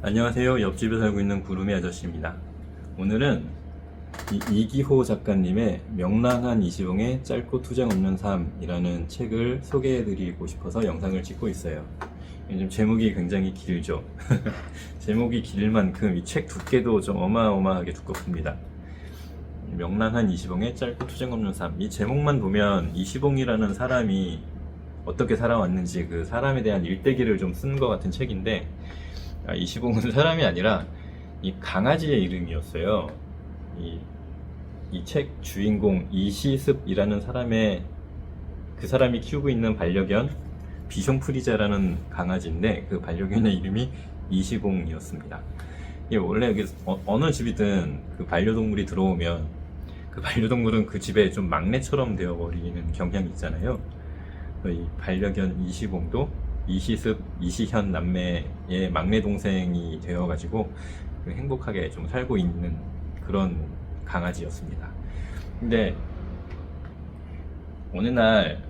안녕하세요. 옆집에 살고 있는 구름이 아저씨입니다. 오늘은 이기호 작가님의 명랑한 이시봉의 짧고 투정 없는 삶이라는 책을 소개해드리고 싶어서 영상을 찍고 있어요. 요즘 제목이 굉장히 길죠. 제목이 길 만큼 이 책 두께도 좀 어마어마하게 두껍습니다. 명랑한 이시봉의 짧고 투정 없는 삶. 이 제목만 보면 이시봉이라는 사람이 어떻게 살아왔는지 그 사람에 대한 일대기를 좀 쓴 것 같은 책인데, 이시봉은 사람이 아니라 이 강아지의 이름이었어요. 이 책 주인공 이시습이라는 그 사람이 키우고 있는 반려견 비숑프리제라는 강아지인데, 그 반려견의 이름이 이시봉이었습니다. 원래 여기 어느 집이든 그 반려동물이 들어오면 그 반려동물은 그 집에 좀 막내처럼 되어버리는 경향이 있잖아요. 이 반려견 이시봉도 이시습, 이시현 남매의 막내 동생이 되어가지고 행복하게 좀 살고 있는 그런 강아지였습니다. 근데 어느 날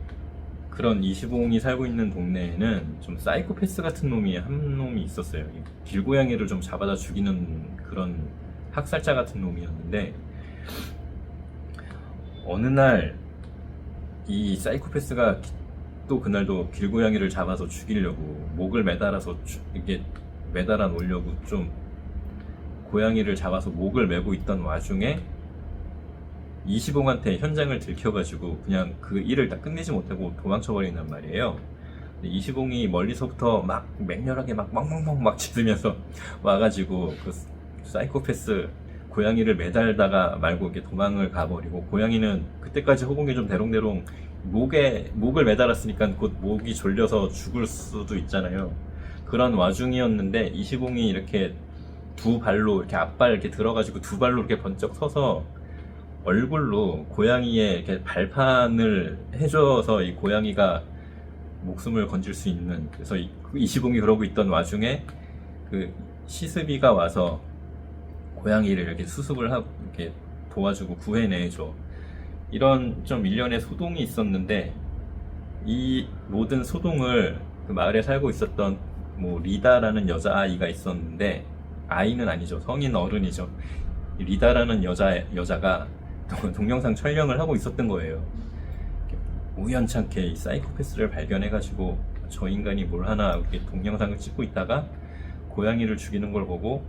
그런 이시봉이 살고 있는 동네에는 좀 사이코패스 같은 한 놈이 있었어요. 길고양이를 좀 잡아다 죽이는 그런 학살자 같은 놈이었는데, 어느 날 이 사이코패스가 또 그날도 길고양이를 잡아서 죽이려고 목을 매달아서 이게 매달아 놓으려고 좀 고양이를 잡아서 목을 매고 있던 와중에 이시봉한테 현장을 들켜가지고 그냥 그 일을 다 끝내지 못하고 도망쳐 버린단 말이에요. 이시봉이 멀리서부터 막 맹렬하게 막 짖으면서 와가지고 그 사이코패스 고양이를 매달다가 말고 이렇게 도망을 가버리고, 고양이는 그때까지 호공이 좀 대롱대롱 목을 매달았으니까 곧 목이 졸려서 죽을 수도 있잖아요. 그런 와중이었는데 이시봉이 이렇게 두 발로 이렇게 앞발 이렇게 들어가지고 두 발로 이렇게 번쩍 서서 얼굴로 고양이의 이렇게 발판을 해줘서 이 고양이가 목숨을 건질 수 있는, 그래서 이시봉이 그러고 있던 와중에 그 시습이가 와서 고양이를 이렇게 수습을 하고 이렇게 도와주고 구해내줘. 이런 좀 일련의 소동이 있었는데, 이 모든 소동을 그 마을에 살고 있었던 리다라는 여자아이가 있었는데, 아이는 아니죠. 성인 어른이죠. 리다라는 여자가 동영상 촬영을 하고 있었던 거예요. 우연찮게 이 사이코패스를 발견해가지고 저 인간이 뭘 하나 이렇게 동영상을 찍고 있다가 고양이를 죽이는 걸 보고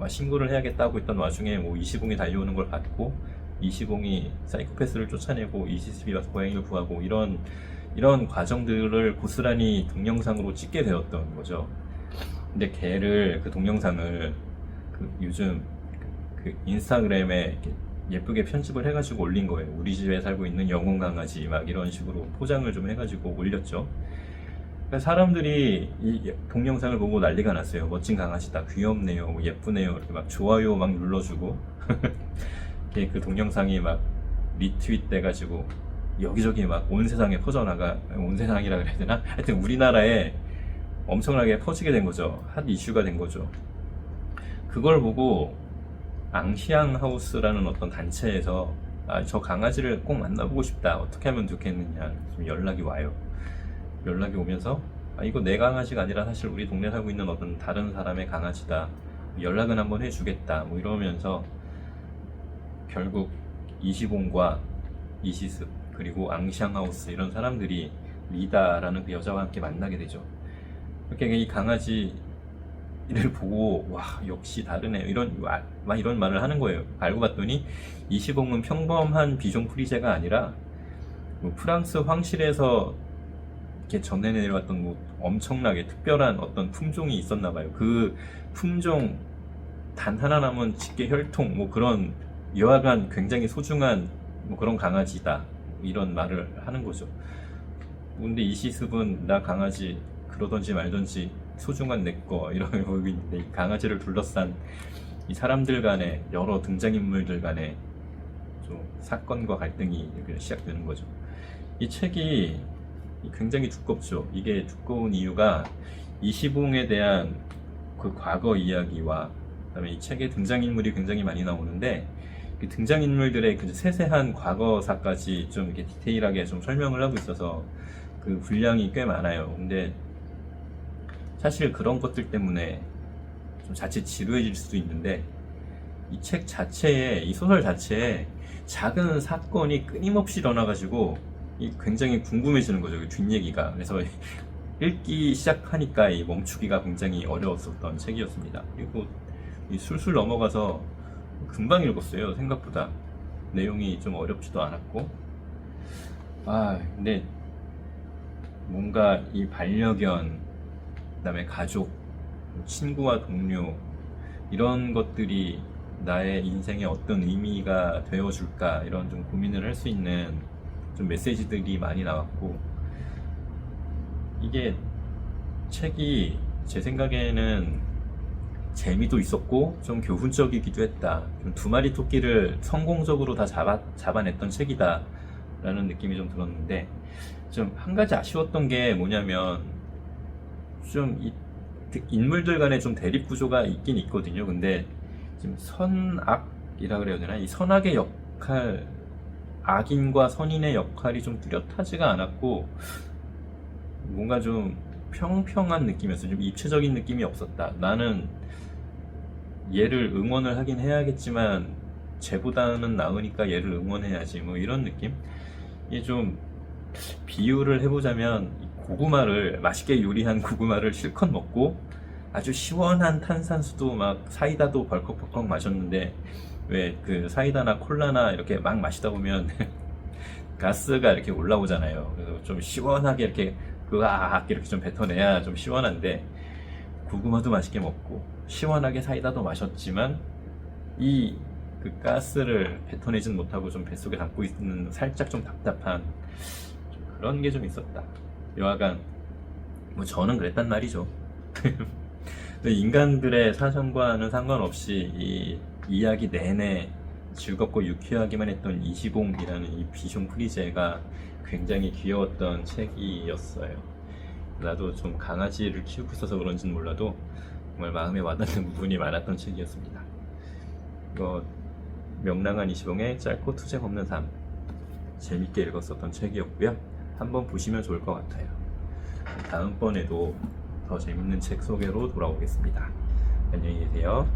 신고를 해야겠다고 했던 와중에 이시봉이 달려오는 걸 봤고, 이시봉이 사이코패스를 쫓아내고 이시습이 와서 고양이를 구하고, 이런 과정들을 고스란히 동영상으로 찍게 되었던 거죠. 근데 그 동영상을 요즘 그 인스타그램에 예쁘게 편집을 해가지고 올린 거예요. 우리 집에 살고 있는 영혼 강아지 막 이런 식으로 포장을 좀 해가지고 올렸죠. 사람들이 이 동영상을 보고 난리가 났어요. 멋진 강아지다, 귀엽네요, 예쁘네요, 이렇게 막 좋아요 막 눌러주고 그 동영상이 막 리트윗 돼가지고 여기저기 막 온 세상에 온 세상이라 그래야 되나? 하여튼 우리나라에 엄청나게 퍼지게 된 거죠. 핫 이슈가 된 거죠. 그걸 보고 앙시앙 하우스라는 어떤 단체에서 저 강아지를 꼭 만나보고 싶다, 어떻게 하면 좋겠느냐 좀 연락이 와요. 연락이 오면서 이거 내 강아지가 아니라 사실 우리 동네 살고 있는 어떤 다른 사람의 강아지다, 연락은 한번 해주겠다 이러면서 결국 이시봉과 이시습 그리고 앙샹하우스 이런 사람들이 리다라는 그 여자와 함께 만나게 되죠. 이렇게 이 강아지를 보고 와 역시 다르네 이런 말을 하는 거예요. 알고 봤더니 이시봉은 평범한 비숑프리제가 아니라 프랑스 황실에서 이렇게 전해 내려왔던 엄청나게 특별한 어떤 품종이 있었나 봐요. 그 품종 단 하나 남은 직계 혈통 그런 여하간 굉장히 소중한 그런 강아지다, 이런 말을 하는 거죠. 근데 이시습은 나 강아지 그러던지 말던지 소중한 내거 이러고 있는데, 이 강아지를 둘러싼 이 사람들 간의 여러 등장인물들 간의 좀 사건과 갈등이 시작되는 거죠. 이 책이 굉장히 두껍죠. 이게 두꺼운 이유가 이시봉에 대한 그 과거 이야기와 그다음에 이 책에 등장인물이 굉장히 많이 나오는데, 그 등장인물들의 그 세세한 과거사까지 좀 이렇게 디테일하게 좀 설명을 하고 있어서 그 분량이 꽤 많아요. 근데 사실 그런 것들 때문에 좀 자칫 지루해질 수도 있는데 이 책 자체에, 이 소설 자체에 작은 사건이 끊임없이 일어나가지고 굉장히 궁금해지는 거죠. 그 뒷얘기가. 그래서 읽기 시작하니까 이 멈추기가 굉장히 어려웠었던 책이었습니다. 그리고 이 술술 넘어가서 금방 읽었어요. 생각보다 내용이 좀 어렵지도 않았고. 근데 뭔가 이 반려견, 그다음에 가족, 친구와 동료, 이런 것들이 나의 인생에 어떤 의미가 되어줄까, 이런 좀 고민을 할 수 있는 좀 메시지들이 많이 나왔고, 이게 책이 제 생각에는 재미도 있었고 좀 교훈적이기도 했다. 좀 두 마리 토끼를 성공적으로 다 잡아냈던 책이다 라는 느낌이 좀 들었는데, 좀 한 가지 아쉬웠던 게 뭐냐면, 좀 이 인물들 간에 좀 대립 구조가 있긴 있거든요. 근데 지금 선악이라 그래야 되나? 이 선악의 역할, 악인과 선인의 역할이 좀 뚜렷하지가 않았고, 뭔가 좀 평평한 느낌이었어요. 좀 입체적인 느낌이 없었다. 나는 얘를 응원을 하긴 해야겠지만 쟤보다는 나으니까 얘를 응원해야지, 뭐 이런 느낌? 이게 좀 비유를 해보자면, 고구마를, 맛있게 요리한 고구마를 실컷 먹고 아주 시원한 탄산수도 막 사이다도 벌컥벌컥 마셨는데, 왜 그 사이다나 콜라나 이렇게 막 마시다 보면 가스가 이렇게 올라오잖아요. 그래서 좀 시원하게 이렇게 으악 이렇게 좀 뱉어내야 좀 시원한데, 고구마도 맛있게 먹고 시원하게 사이다도 마셨지만 이 그 가스를 뱉어내진 못하고 좀 뱃속에 담고 있는 살짝 좀 답답한 좀 그런 게 좀 있었다. 여하간 뭐 저는 그랬단 말이죠. 인간들의 사정과는 상관없이 이 이야기 내내 즐겁고 유쾌하기만 했던 이시봉이라는 이 비숑 프리제가 굉장히 귀여웠던 책이었어요. 나도 좀 강아지를 키우고 있어서 그런지는 몰라도 정말 마음에 와닿는 부분이 많았던 책이었습니다. 이거 명랑한 이시봉의 짧고 투쟁 없는 삶, 재밌게 읽었었던 책이었고요. 한번 보시면 좋을 것 같아요. 다음번에도 더 재밌는 책 소개로 돌아오겠습니다. 안녕히 계세요.